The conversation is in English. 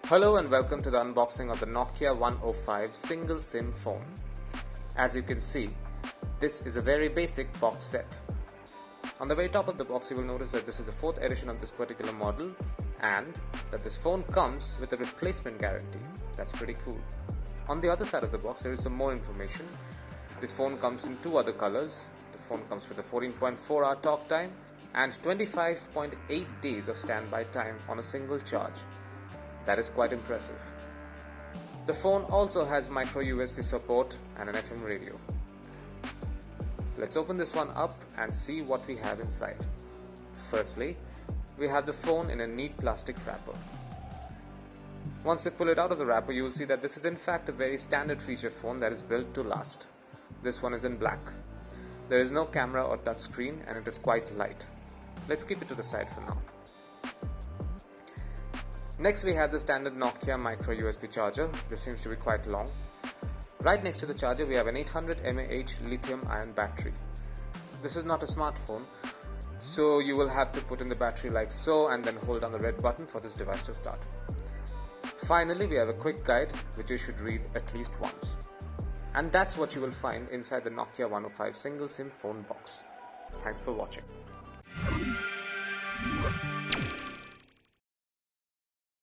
Hello and welcome to the unboxing of the Nokia 105 single SIM phone. As you can see, this is a very basic box set. On the very top of the box you will notice that this is the 4th edition of this particular model and that this phone comes with a replacement guarantee. That's pretty cool. On the other side of the box there is some more information. This phone comes in 2 other colors. The phone comes with a 14.4 hour talk time and 25.8 days of standby time on a single charge. That is quite impressive. The phone also has micro USB support and an FM radio. Let's open this one up and see what we have inside. Firstly, we have the phone in a neat plastic wrapper. Once you pull it out of the wrapper, you will see that this is in fact a very standard feature phone that is built to last. This one is in black. There is no camera or touch screen and it is quite light. Let's keep it to the side for now. Next we have the standard Nokia micro USB charger. This seems to be quite long. Right next to the charger we have an 800 mAh lithium ion battery. This is not a smartphone, so you will have to put in the battery like so and then hold down the red button for this device to start. Finally we have a quick guide which you should read at least once. And that's what you will find inside the Nokia 105 single SIM phone box. Thanks for watching.